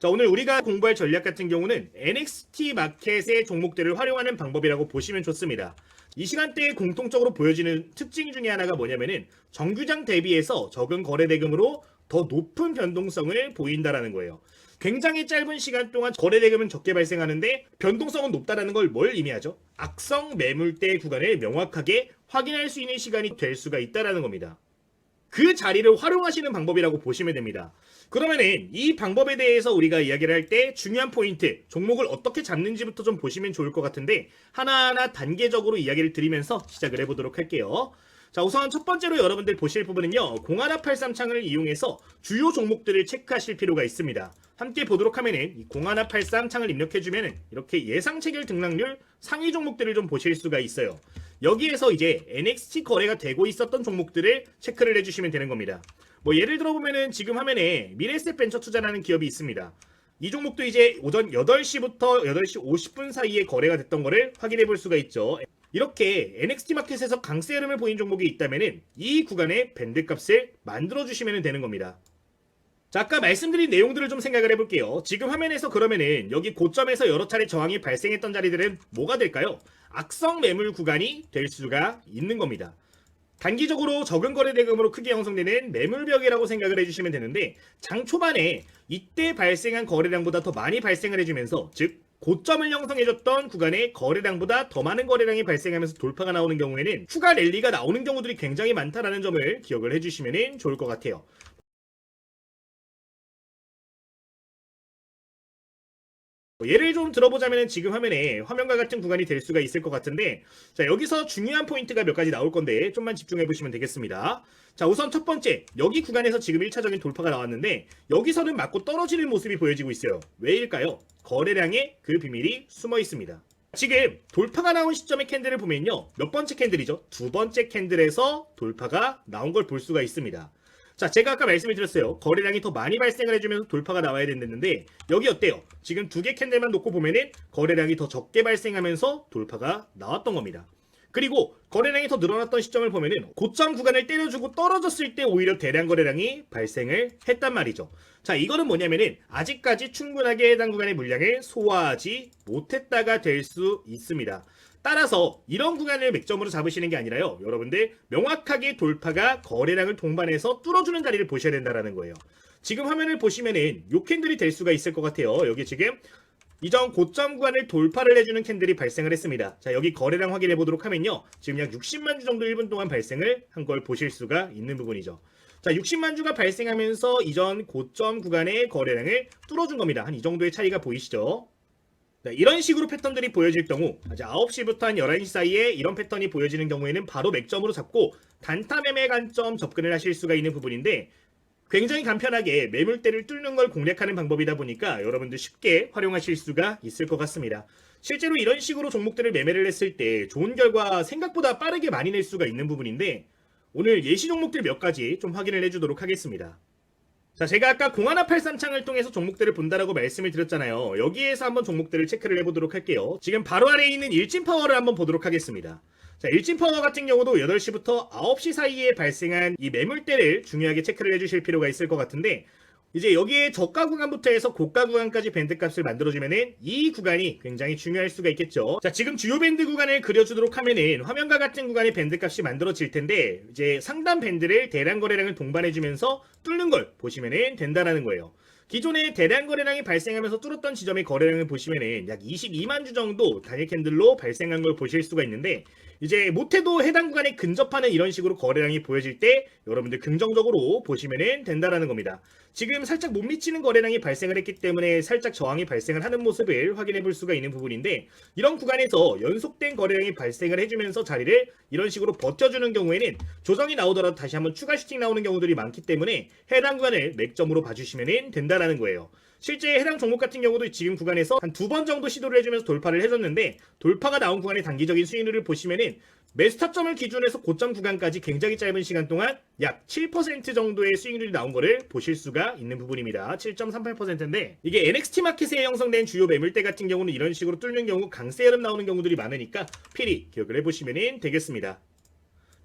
자, 오늘 우리가 공부할 전략 같은 경우는 NXT 마켓의 종목들을 활용하는 방법이라고 보시면 좋습니다. 이 시간대에 공통적으로 보여지는 특징 중에 하나가 뭐냐면은 정규장 대비해서 적은 거래 대금으로 더 높은 변동성을 보인다라는 거예요. 굉장히 짧은 시간 동안 거래 대금은 적게 발생하는데 변동성은 높다라는 걸 뭘 의미하죠? 악성 매물대 구간을 명확하게 확인할 수 있는 시간이 될 수가 있다라는 겁니다. 그 자리를 활용하시는 방법이라고 보시면 됩니다. 그러면은 이 방법에 대해서 우리가 이야기를 할 때 중요한 포인트, 종목을 어떻게 잡는지부터 좀 보시면 좋을 것 같은데 하나하나 단계적으로 이야기를 드리면서 시작을 해보도록 할게요. 자, 우선 첫 번째로 여러분들 보실 부분은요, 0183 창을 이용해서 주요 종목들을 체크하실 필요가 있습니다. 함께 보도록 하면은 이 0183 창을 입력해주면은 이렇게 예상 체결 등락률 상위 종목들을 좀 보실 수가 있어요. 여기에서 이제 NXT 거래가 되고 있었던 종목들을 체크를 해주시면 되는 겁니다. 뭐 예를 들어보면은 지금 화면에 미래셋 벤처 투자라는 기업이 있습니다. 이 종목도 이제 오전 8시부터 8시 50분 사이에 거래가 됐던 거를 확인해 볼 수가 있죠. 이렇게 NXT 마켓에서 강세 흐름을 보인 종목이 있다면은 이 구간에 밴드 값을 만들어 주시면 되는 겁니다. 자, 아까 말씀드린 내용들을 좀 생각을 해볼게요. 지금 화면에서 그러면은 여기 고점에서 여러 차례 저항이 발생했던 자리들은 뭐가 될까요? 악성 매물 구간이 될 수가 있는 겁니다. 단기적으로 적은 거래 대금으로 크게 형성되는 매물벽이라고 생각을 해주시면 되는데 장 초반에 이때 발생한 거래량보다 더 많이 발생을 해주면서 즉 고점을 형성해줬던 구간에 거래량보다 더 많은 거래량이 발생하면서 돌파가 나오는 경우에는 추가 랠리가 나오는 경우들이 굉장히 많다라는 점을 기억을 해주시면 좋을 것 같아요. 예를 좀 들어보자면 지금 화면에 화면과 같은 구간이 될 수가 있을 것 같은데, 자, 여기서 중요한 포인트가 몇 가지 나올 건데 좀만 집중해 보시면 되겠습니다. 자, 우선 첫 번째, 여기 구간에서 지금 1차적인 돌파가 나왔는데 여기서는 맞고 떨어지는 모습이 보여지고 있어요. 왜일까요? 거래량에 그 비밀이 숨어 있습니다. 지금 돌파가 나온 시점의 캔들을 보면요, 몇 번째 캔들이죠? 두 번째 캔들에서 돌파가 나온 걸 볼 수가 있습니다. 자, 제가 아까 말씀을 드렸어요. 거래량이 더 많이 발생을 해주면서 돌파가 나와야 된다는데 여기 어때요? 지금 두 개 캔들만 놓고 보면은 거래량이 더 적게 발생하면서 돌파가 나왔던 겁니다. 그리고 거래량이 더 늘어났던 시점을 보면은 고점 구간을 때려주고 떨어졌을 때 오히려 대량 거래량이 발생을 했단 말이죠. 자, 이거는 뭐냐면은 아직까지 충분하게 해당 구간의 물량을 소화하지 못했다가 될 수 있습니다. 따라서 이런 구간을 맥점으로 잡으시는 게 아니라요, 여러분들 명확하게 돌파가 거래량을 동반해서 뚫어주는 자리를 보셔야 된다는 거예요. 지금 화면을 보시면은 요 캔들이 될 수가 있을 것 같아요. 여기 지금 이전 고점 구간을 돌파를 해주는 캔들이 발생을 했습니다. 자, 여기 거래량 확인해 보도록 하면요, 지금 약 60만 주 정도 1분 동안 발생을 한 걸 보실 수가 있는 부분이죠. 자, 60만 주가 발생하면서 이전 고점 구간의 거래량을 뚫어준 겁니다. 한 이 정도의 차이가 보이시죠? 네, 이런 식으로 패턴들이 보여질 경우 9시부터 한 11시 사이에 이런 패턴이 보여지는 경우에는 바로 맥점으로 잡고 단타 매매 관점 접근을 하실 수가 있는 부분인데, 굉장히 간편하게 매물대를 뚫는 걸 공략하는 방법이다 보니까 여러분들 쉽게 활용하실 수가 있을 것 같습니다. 실제로 이런 식으로 종목들을 매매를 했을 때 좋은 결과 생각보다 빠르게 많이 낼 수가 있는 부분인데, 오늘 예시 종목들 몇 가지 좀 확인을 해주도록 하겠습니다. 자, 제가 아까 0183 창을 통해서 종목들을 본다라고 말씀을 드렸잖아요. 여기에서 한번 종목들을 체크를 해보도록 할게요. 지금 바로 아래에 있는 일진파워를 한번 보도록 하겠습니다. 자, 일진파워 같은 경우도 8시부터 9시 사이에 발생한 이 매물대를 중요하게 체크를 해주실 필요가 있을 것 같은데, 이제 여기에 저가 구간부터 해서 고가 구간까지 밴드 값을 만들어주면은 이 구간이 굉장히 중요할 수가 있겠죠. 자, 지금 주요 밴드 구간을 그려주도록 하면은 화면과 같은 구간의 밴드 값이 만들어질 텐데, 이제 상단 밴드를 대량 거래량을 동반해주면서 뚫는 걸 보시면은 된다라는 거예요. 기존에 대량 거래량이 발생하면서 뚫었던 지점의 거래량을 보시면은 약 22만 주 정도 단일 캔들로 발생한 걸 보실 수가 있는데, 이제 못해도 해당 구간에 근접하는 이런 식으로 거래량이 보여질 때 여러분들 긍정적으로 보시면 된다라는 겁니다. 지금 살짝 못 미치는 거래량이 발생을 했기 때문에 살짝 저항이 발생을 하는 모습을 확인해 볼 수가 있는 부분인데, 이런 구간에서 연속된 거래량이 발생을 해주면서 자리를 이런 식으로 버텨주는 경우에는 조정이 나오더라도 다시 한번 추가 슈팅 나오는 경우들이 많기 때문에 해당 구간을 맥점으로 봐주시면 된다라는 거예요. 실제 해당 종목 같은 경우도 지금 구간에서 한 두 번 정도 시도를 해주면서 돌파를 해줬는데, 돌파가 나온 구간의 단기적인 수익률을 보시면은 매수 타점을 기준해서 고점 구간까지 굉장히 짧은 시간 동안 약 7% 정도의 수익률이 나온 거를 보실 수가 있는 부분입니다. 7.38%인데 이게 NXT 마켓에 형성된 주요 매물대 같은 경우는 이런 식으로 뚫는 경우 강세 흐름 나오는 경우들이 많으니까 필히 기억을 해보시면 되겠습니다.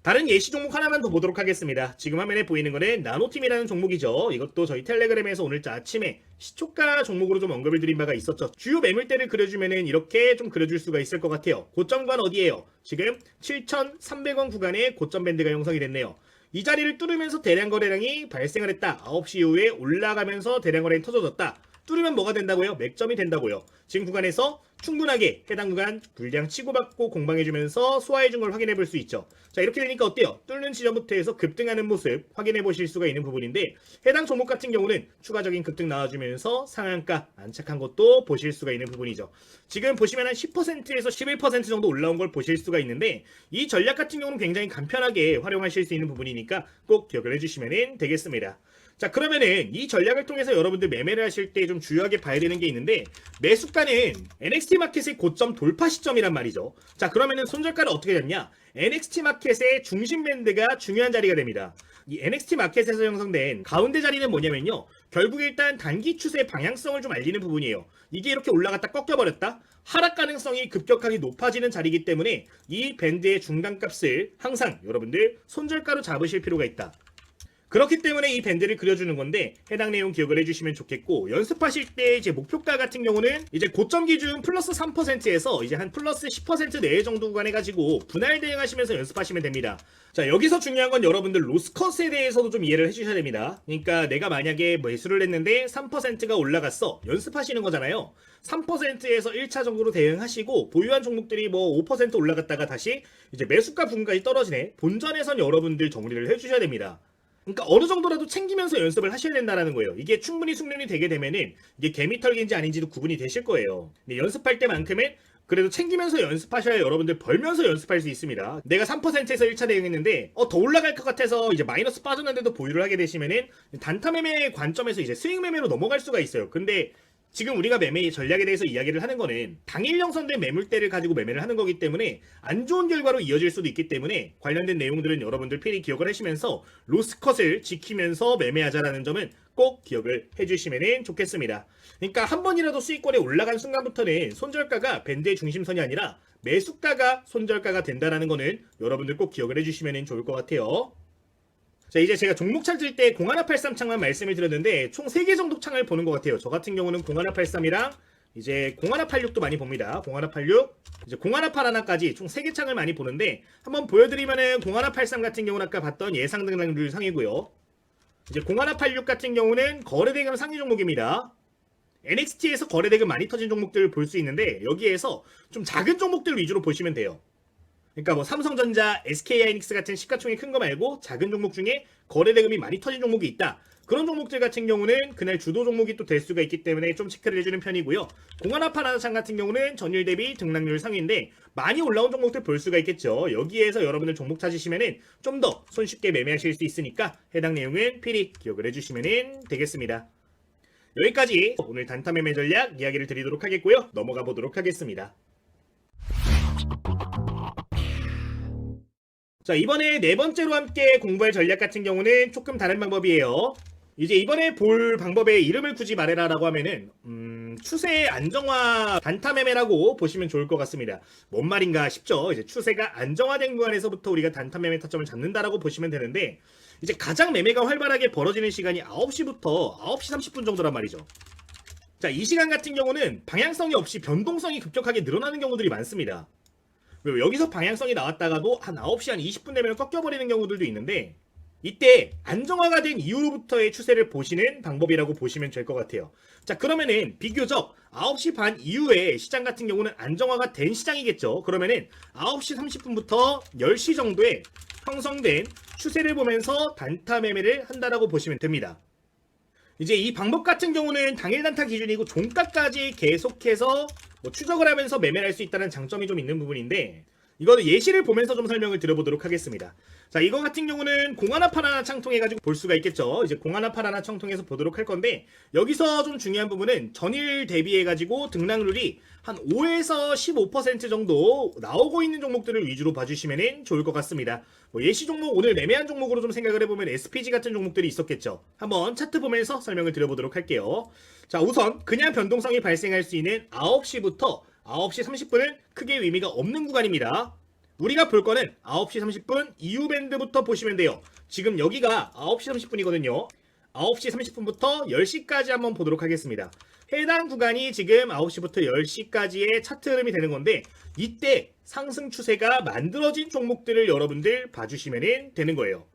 다른 예시 종목 하나만 더 보도록 하겠습니다. 지금 화면에 보이는 거는 나노팀이라는 종목이죠. 이것도 저희 텔레그램에서 오늘 아침에 시초가 종목으로 좀 언급을 드린 바가 있었죠. 주요 매물대를 그려주면은 이렇게 좀 그려줄 수가 있을 것 같아요. 고점 구간 어디예요? 지금 7,300원 구간에 고점 밴드가 형성이 됐네요. 이 자리를 뚫으면서 대량 거래량이 발생을 했다. 9시 이후에 올라가면서 대량 거래량이 터져졌다. 뚫으면 뭐가 된다고요? 맥점이 된다고요. 지금 구간에서 충분하게 해당 구간 불량 치고받고 공방해주면서 소화해준 걸 확인해 볼 수 있죠. 자, 이렇게 되니까 어때요? 뚫는 지점부터 해서 급등하는 모습 확인해 보실 수가 있는 부분인데, 해당 종목 같은 경우는 추가적인 급등 나와주면서 상한가 안착한 것도 보실 수가 있는 부분이죠. 지금 보시면 한 10%에서 11% 정도 올라온 걸 보실 수가 있는데, 이 전략 같은 경우는 굉장히 간편하게 활용하실 수 있는 부분이니까 꼭 기억을 해주시면 되겠습니다. 자, 그러면은 이 전략을 통해서 여러분들 매매를 하실 때 좀 주요하게 봐야 되는 게 있는데, 매수가는 NXT 마켓의 고점 돌파 시점이란 말이죠. 자, 그러면은 손절가를 어떻게 잡냐? NXT 마켓의 중심 밴드가 중요한 자리가 됩니다. 이 NXT 마켓에서 형성된 가운데 자리는 뭐냐면요, 결국 일단 단기 추세 방향성을 좀 알리는 부분이에요. 이게 이렇게 올라갔다 꺾여버렸다? 하락 가능성이 급격하게 높아지는 자리이기 때문에 이 밴드의 중간값을 항상 여러분들 손절가로 잡으실 필요가 있다. 그렇기 때문에 이 밴드를 그려주는 건데, 해당 내용 기억을 해주시면 좋겠고, 연습하실 때 이제 목표가 같은 경우는 이제 고점 기준 플러스 3%에서 이제 한 플러스 10% 내외 정도 구간해 가지고 분할 대응하시면서 연습하시면 됩니다. 자, 여기서 중요한 건 여러분들 로스컷에 대해서도 좀 이해를 해주셔야 됩니다. 그러니까 내가 만약에 매수를 했는데 3%가 올라갔어, 연습하시는 거잖아요. 3%에서 1차적으로 대응하시고, 보유한 종목들이 뭐 5% 올라갔다가 다시 이제 매수가 부분까지 떨어지네, 본전에선 여러분들 정리를 해주셔야 됩니다. 그러니까 어느 정도라도 챙기면서 연습을 하셔야 된다는 거예요. 이게 충분히 숙련이 되게 되면은 이게 개미털기인지 아닌지도 구분이 되실 거예요. 근데 연습할 때만큼은 그래도 챙기면서 연습하셔야 여러분들 벌면서 연습할 수 있습니다. 내가 3%에서 1차 대응했는데 더 올라갈 것 같아서 이제 마이너스 빠졌는데도 보유를 하게 되시면은 단타 매매 관점에서 이제 스윙 매매로 넘어갈 수가 있어요. 근데 지금 우리가 매매 전략에 대해서 이야기를 하는 거는 당일 형성된 매물대를 가지고 매매를 하는 거기 때문에 안 좋은 결과로 이어질 수도 있기 때문에, 관련된 내용들은 여러분들 필히 기억을 하시면서 로스컷을 지키면서 매매하자라는 점은 꼭 기억을 해주시면 좋겠습니다. 그러니까 한 번이라도 수익권에 올라간 순간부터는 손절가가 밴드의 중심선이 아니라 매수가가 손절가가 된다는 거는 여러분들 꼭 기억을 해주시면 좋을 것 같아요. 자, 이제 제가 종목 찾을 때 0183 창만 말씀을 드렸는데 총 3개 정도 창을 보는 것 같아요. 저 같은 경우는 0183이랑 이제 0186도 많이 봅니다. 0186, 이제 0181까지 총 3개 창을 많이 보는데, 한번 보여드리면은 0183 같은 경우는 아까 봤던 예상 등락률 상이고요. 이제 0186 같은 경우는 거래대금 상위 종목입니다. NXT에서 거래대금 많이 터진 종목들을 볼 수 있는데, 여기에서 좀 작은 종목들 위주로 보시면 돼요. 그러니까 뭐 삼성전자, SK하이닉스 같은 시가총액 큰 거 말고 작은 종목 중에 거래대금이 많이 터진 종목이 있다. 그런 종목들 같은 경우는 그날 주도 종목이 또 될 수가 있기 때문에 좀 체크를 해주는 편이고요. 공안아파라창 같은 경우는 전일 대비 등락률 상위인데 많이 올라온 종목들 볼 수가 있겠죠. 여기에서 여러분들 종목 찾으시면은 좀 더 손쉽게 매매하실 수 있으니까 해당 내용은 필히 기억을 해주시면 되겠습니다. 여기까지 오늘 단타 매매 전략 이야기를 드리도록 하겠고요. 넘어가 보도록 하겠습니다. 자, 이번에 네 번째로 함께 공부할 전략 같은 경우는 조금 다른 방법이에요. 이제 이번에 볼 방법의 이름을 굳이 말해라라고 하면은 추세 안정화 단타 매매라고 보시면 좋을 것 같습니다. 뭔 말인가 싶죠. 이제 추세가 안정화된 구간에서부터 우리가 단타 매매 타점을 잡는다라고 보시면 되는데, 이제 가장 매매가 활발하게 벌어지는 시간이 9시부터 9시 30분 정도란 말이죠. 자, 이 시간 같은 경우는 방향성이 없이 변동성이 급격하게 늘어나는 경우들이 많습니다. 여기서 방향성이 나왔다가도 한 9시 한 20분 되면 꺾여버리는 경우들도 있는데, 이때 안정화가 된 이후로부터의 추세를 보시는 방법이라고 보시면 될 것 같아요. 자, 그러면은 비교적 9시 반 이후에 시장 같은 경우는 안정화가 된 시장이겠죠. 그러면은 9시 30분부터 10시 정도에 형성된 추세를 보면서 단타 매매를 한다라고 보시면 됩니다. 이제 이 방법 같은 경우는 당일 단타 기준이고 종가까지 계속해서 추적을 하면서 매매를 할 수 있다는 장점이 좀 있는 부분인데, 이거는 예시를 보면서 좀 설명을 드려보도록 하겠습니다. 자, 이거 같은 경우는 공하나파라나 창 통해 가지고 볼 수가 있겠죠. 이제 공하나파라나 창 통해서 보도록 할 건데, 여기서 좀 중요한 부분은 전일 대비해 가지고 등락률이 한 5에서 15% 정도 나오고 있는 종목들을 위주로 봐주시면 좋을 것 같습니다. 뭐 예시 종목, 오늘 매매한 종목으로 좀 생각을 해보면 SPG 같은 종목들이 있었겠죠. 한번 차트 보면서 설명을 드려보도록 할게요. 자, 우선 그냥 변동성이 발생할 수 있는 9시부터 9시 30분은 크게 의미가 없는 구간입니다. 우리가 볼 거는 9시 30분 이후 밴드부터 보시면 돼요. 지금 여기가 9시 30분이거든요. 9시 30분부터 10시까지 한번 보도록 하겠습니다. 해당 구간이 지금 9시부터 10시까지의 차트 흐름이 되는 건데 이때 상승 추세가 만들어진 종목들을 여러분들 봐주시면 되는 거예요.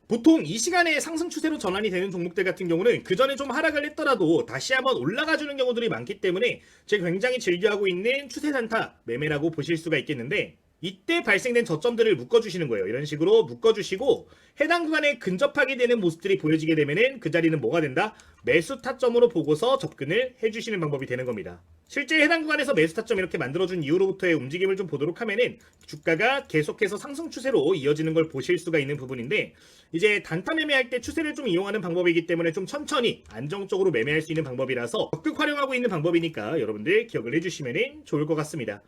보통 이 시간에 상승 추세로 전환이 되는 종목들 같은 경우는 그 전에 좀 하락을 했더라도 다시 한번 올라가주는 경우들이 많기 때문에 제가 굉장히 즐겨하고 있는 추세 단타 매매라고 보실 수가 있겠는데 이때 발생된 저점들을 묶어주시는 거예요. 이런 식으로 묶어주시고 해당 구간에 근접하게 되는 모습들이 보여지게 되면은 그 자리는 뭐가 된다? 매수 타점으로 보고서 접근을 해주시는 방법이 되는 겁니다. 실제 해당 구간에서 매수 타점 이렇게 만들어준 이후로부터의 움직임을 좀 보도록 하면은 주가가 계속해서 상승 추세로 이어지는 걸 보실 수가 있는 부분인데 이제 단타 매매할 때 추세를 좀 이용하는 방법이기 때문에 좀 천천히 안정적으로 매매할 수 있는 방법이라서 적극 활용하고 있는 방법이니까 여러분들 기억을 해주시면 좋을 것 같습니다.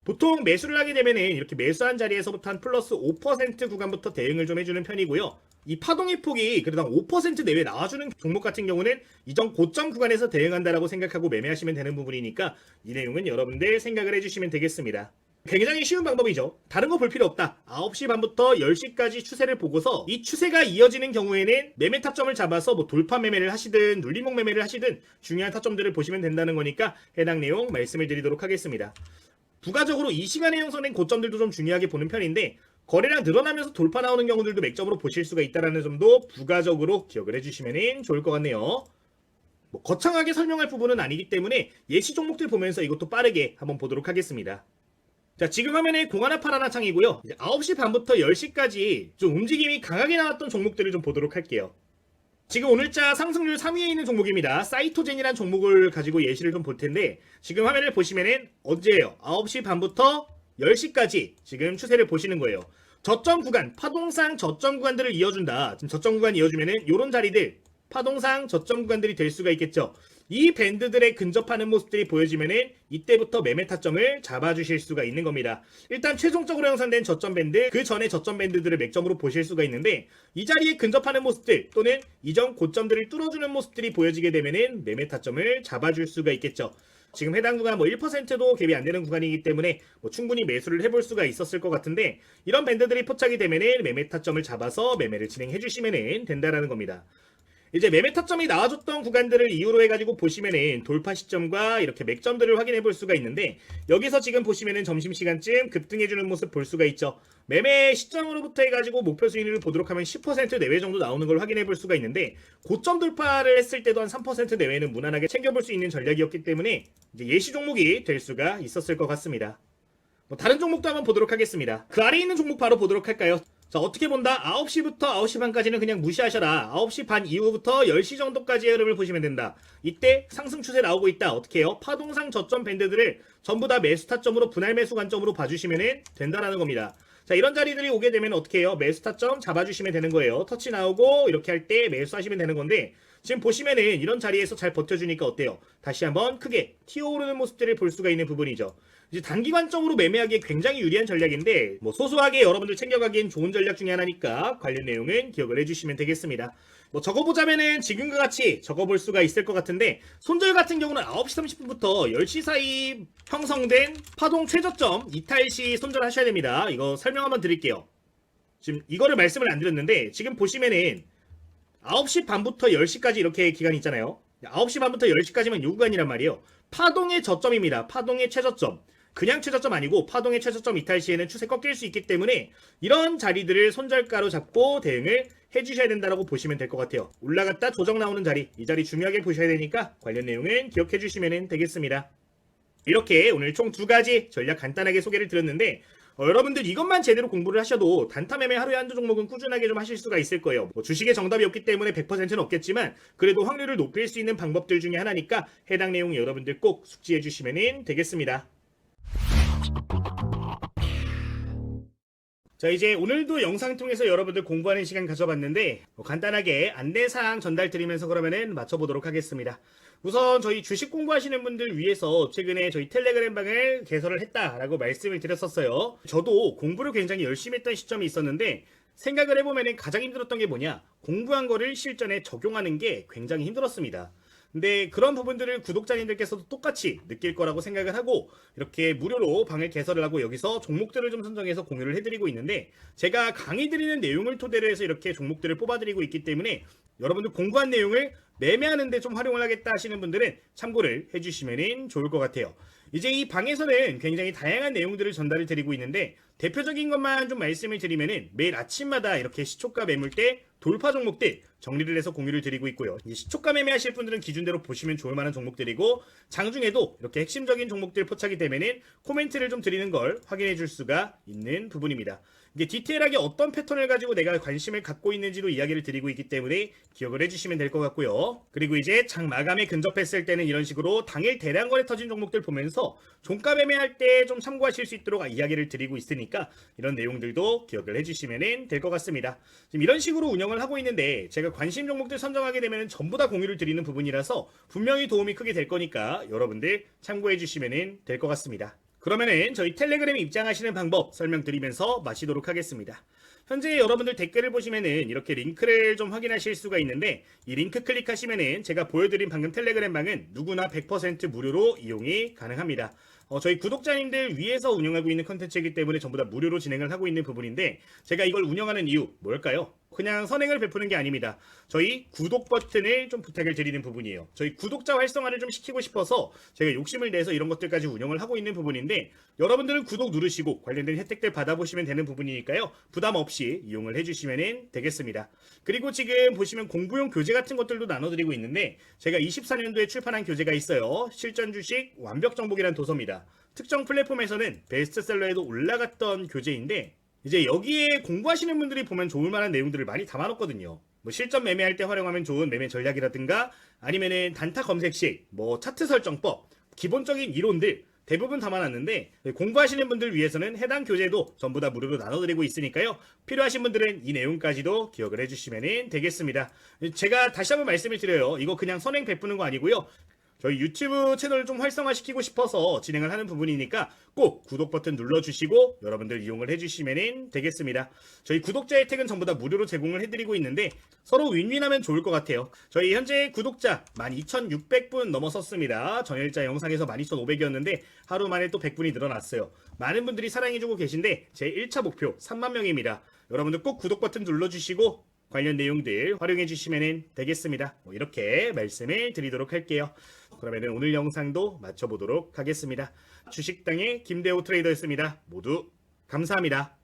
보통 매수를 하게 되면은 이렇게 매수한 자리에서부터 한 플러스 5% 구간부터 대응을 좀 해주는 편이고요. 이 파동의 폭이 그래도 한 5% 내외 나와주는 종목 같은 경우는 이전 고점 구간에서 대응한다라고 생각하고 매매하시면 되는 부분이니까 이 내용은 여러분들 생각을 해주시면 되겠습니다. 굉장히 쉬운 방법이죠. 다른 거 볼 필요 없다. 9시 반부터 10시까지 추세를 보고서 이 추세가 이어지는 경우에는 매매 타점을 잡아서 뭐 돌파 매매를 하시든 눌림목 매매를 하시든 중요한 타점들을 보시면 된다는 거니까 해당 내용 말씀을 드리도록 하겠습니다. 부가적으로 이 시간에 형성된 고점들도 좀 중요하게 보는 편인데 거래량 늘어나면서 돌파 나오는 경우들도 맥점으로 보실 수가 있다는 점도 부가적으로 기억을 해주시면 좋을 것 같네요. 뭐 거창하게 설명할 부분은 아니기 때문에 예시 종목들 보면서 이것도 빠르게 한번 보도록 하겠습니다. 자, 지금 화면에 공하나 파라나 창이고요. 이제 9시 반부터 10시까지 좀 움직임이 강하게 나왔던 종목들을 좀 보도록 할게요. 지금 오늘자 상승률 3위에 있는 종목입니다. 사이토젠이라는 종목을 가지고 예시를 좀 볼 텐데 지금 화면을 보시면은 언제예요? 9시 반부터 10시까지 지금 추세를 보시는 거예요. 저점 구간, 파동상 저점 구간들을 이어준다. 지금 저점 구간 이어주면은 요런 자리들 파동상 저점 구간들이 될 수가 있겠죠. 이 밴드들에 근접하는 모습들이 보여지면은 이때부터 매매 타점을 잡아주실 수가 있는 겁니다. 일단 최종적으로 형성된 저점 밴드, 그 전에 저점 밴드들을 맥점으로 보실 수가 있는데 이 자리에 근접하는 모습들 또는 이전 고점들을 뚫어주는 모습들이 보여지게 되면은 매매 타점을 잡아줄 수가 있겠죠. 지금 해당 구간 뭐 1%도 갭이 안 되는 구간이기 때문에 뭐 충분히 매수를 해볼 수가 있었을 것 같은데 이런 밴드들이 포착이 되면은 매매 타점을 잡아서 매매를 진행해 주시면 된다라는 겁니다. 이제 매매 타점이 나와줬던 구간들을 이유로 해가지고 보시면은 돌파 시점과 이렇게 맥점들을 확인해 볼 수가 있는데 여기서 지금 보시면은 점심시간쯤 급등해주는 모습 볼 수가 있죠. 매매 시점으로부터 해가지고 목표 수익률을 보도록 하면 10% 내외 정도 나오는 걸 확인해 볼 수가 있는데 고점 돌파를 했을 때도 한 3% 내외는 무난하게 챙겨볼 수 있는 전략이었기 때문에 이제 예시 종목이 될 수가 있었을 것 같습니다. 뭐 다른 종목도 한번 보도록 하겠습니다. 그 아래에 있는 종목 바로 보도록 할까요? 자, 어떻게 본다? 9시부터 9시 반까지는 그냥 무시하셔라. 9시 반 이후부터 10시 정도까지의 흐름을 보시면 된다. 이때 상승 추세 나오고 있다. 어떻게 해요? 파동상 저점 밴드들을 전부 다 매수 타점으로 분할 매수 관점으로 봐주시면 된다라는 겁니다. 자, 이런 자리들이 오게 되면 어떻게 해요? 매수 타점 잡아주시면 되는 거예요. 터치 나오고 이렇게 할 때 매수하시면 되는 건데 지금 보시면은 이런 자리에서 잘 버텨주니까 어때요? 다시 한번 크게 튀어오르는 모습들을 볼 수가 있는 부분이죠. 이제 단기 관점으로 매매하기에 굉장히 유리한 전략인데 뭐 소소하게 여러분들 챙겨가기엔 좋은 전략 중에 하나니까 관련 내용은 기억을 해주시면 되겠습니다. 뭐 적어보자면은 지금과 같이 적어볼 수가 있을 것 같은데 손절 같은 경우는 9시 30분부터 10시 사이 형성된 파동 최저점 이탈 시 손절하셔야 됩니다. 이거 설명 한번 드릴게요. 지금 이거를 말씀을 안 드렸는데 지금 보시면은 9시 반부터 10시까지 이렇게 기간이 있잖아요. 9시 반부터 10시까지만 요 구간이란 말이에요. 파동의 저점입니다. 파동의 최저점. 그냥 최저점 아니고 파동의 최저점 이탈 시에는 추세 꺾일 수 있기 때문에 이런 자리들을 손절가로 잡고 대응을 해주셔야 된다고 보시면 될 것 같아요. 올라갔다 조정 나오는 자리, 이 자리 중요하게 보셔야 되니까 관련 내용은 기억해 주시면 되겠습니다. 이렇게 오늘 총 2가지 전략 간단하게 소개를 드렸는데 여러분들 이것만 제대로 공부를 하셔도 단타 매매 하루에 한두 종목은 꾸준하게 좀 하실 수가 있을 거예요. 뭐 주식의 정답이 없기 때문에 100%는 없겠지만 그래도 확률을 높일 수 있는 방법들 중에 하나니까 해당 내용 여러분들 꼭 숙지해 주시면 되겠습니다. 자, 이제 오늘도 영상 통해서 여러분들 공부하는 시간 가져봤는데 간단하게 안내사항 전달 드리면서 그러면은 맞춰보도록 하겠습니다. 우선 저희 주식 공부하시는 분들 위해서 최근에 저희 텔레그램 방을 개설을 했다라고 말씀을 드렸었어요. 저도 공부를 굉장히 열심히 했던 시점이 있었는데 생각을 해보면 가장 힘들었던 게 뭐냐, 공부한 거를 실전에 적용하는 게 굉장히 힘들었습니다. 근데 그런 부분들을 구독자님들께서도 똑같이 느낄 거라고 생각을 하고 이렇게 무료로 방을 개설을 하고 여기서 종목들을 좀 선정해서 공유를 해드리고 있는데, 제가 강의 드리는 내용을 토대로 해서 이렇게 종목들을 뽑아드리고 있기 때문에 여러분들 공부한 내용을 매매하는데 좀 활용을 하겠다 하시는 분들은 참고를 해주시면 좋을 것 같아요. 이제 이 방에서는 굉장히 다양한 내용들을 전달을 드리고 있는데, 대표적인 것만 좀 말씀을 드리면은 매일 아침마다 이렇게 시초가 매물대 돌파 종목들 정리를 해서 공유를 드리고 있고요. 이 시초가 매매하실 분들은 기준대로 보시면 좋을 만한 종목들이고, 장중에도 이렇게 핵심적인 종목들 포착이 되면은 코멘트를 좀 드리는 걸 확인해 줄 수가 있는 부분입니다. 이게 디테일하게 어떤 패턴을 가지고 내가 관심을 갖고 있는지도 이야기를 드리고 있기 때문에 기억을 해주시면 될 것 같고요. 그리고 이제 장 마감에 근접했을 때는 이런 식으로 당일 대량 거래 터진 종목들 보면서 종가 매매할 때 좀 참고하실 수 있도록 이야기를 드리고 있으니까 이런 내용들도 기억을 해주시면 될 것 같습니다. 지금 이런 식으로 운영을 하고 있는데, 제가 관심 종목들 선정하게 되면 전부 다 공유를 드리는 부분이라서 분명히 도움이 크게 될 거니까 여러분들 참고해 주시면 될 것 같습니다. 그러면은 저희 텔레그램에 입장하시는 방법 설명드리면서 마치도록 하겠습니다. 현재 여러분들 댓글을 보시면은 이렇게 링크를 좀 확인하실 수가 있는데, 이 링크 클릭하시면은 제가 보여드린 방금 텔레그램 방은 누구나 100% 무료로 이용이 가능합니다. 저희 구독자님들 위해서 운영하고 있는 컨텐츠이기 때문에 전부 다 무료로 진행을 하고 있는 부분인데, 제가 이걸 운영하는 이유 뭘까요? 그냥 선행을 베푸는 게 아닙니다. 저희 구독 버튼을 좀 부탁을 드리는 부분이에요. 저희 구독자 활성화를 좀 시키고 싶어서 제가 욕심을 내서 이런 것들까지 운영을 하고 있는 부분인데, 여러분들은 구독 누르시고 관련된 혜택들 받아보시면 되는 부분이니까요. 부담 없이 이용을 해주시면 되겠습니다. 그리고 지금 보시면 공부용 교재 같은 것들도 나눠드리고 있는데, 제가 24년도에 출판한 교재가 있어요. 실전 주식 완벽 정복이라는 도서입니다. 특정 플랫폼에서는 베스트셀러에도 올라갔던 교재인데, 이제 여기에 공부하시는 분들이 보면 좋을 만한 내용들을 많이 담아놓거든요. 뭐 실전 매매할 때 활용하면 좋은 매매 전략이라든가, 아니면은 단타 검색식, 뭐 차트 설정법, 기본적인 이론들 대부분 담아놨는데, 공부하시는 분들 위해서는 해당 교재도 전부 다 무료로 나눠드리고 있으니까요. 필요하신 분들은 이 내용까지도 기억을 해주시면 되겠습니다. 제가 다시 한번 말씀을 드려요. 이거 그냥 선행 베푸는 거 아니고요. 저희 유튜브 채널을 좀 활성화시키고 싶어서 진행을 하는 부분이니까 꼭 구독 버튼 눌러주시고 여러분들 이용을 해주시면 되겠습니다. 저희 구독자 혜택은 전부 다 무료로 제공을 해드리고 있는데, 서로 윈윈하면 좋을 것 같아요. 저희 현재 구독자 12,600분 넘어섰습니다. 전일자 영상에서 12,500이었는데 하루 만에 또 100분이 늘어났어요. 많은 분들이 사랑해주고 계신데 제 1차 목표 3만 명입니다. 여러분들 꼭 구독 버튼 눌러주시고 관련 내용들 활용해 주시면 되겠습니다. 이렇게 말씀을 드리도록 할게요. 그러면 오늘 영상도 마쳐보도록 하겠습니다. 주식당의 김대호 트레이더였습니다. 모두 감사합니다.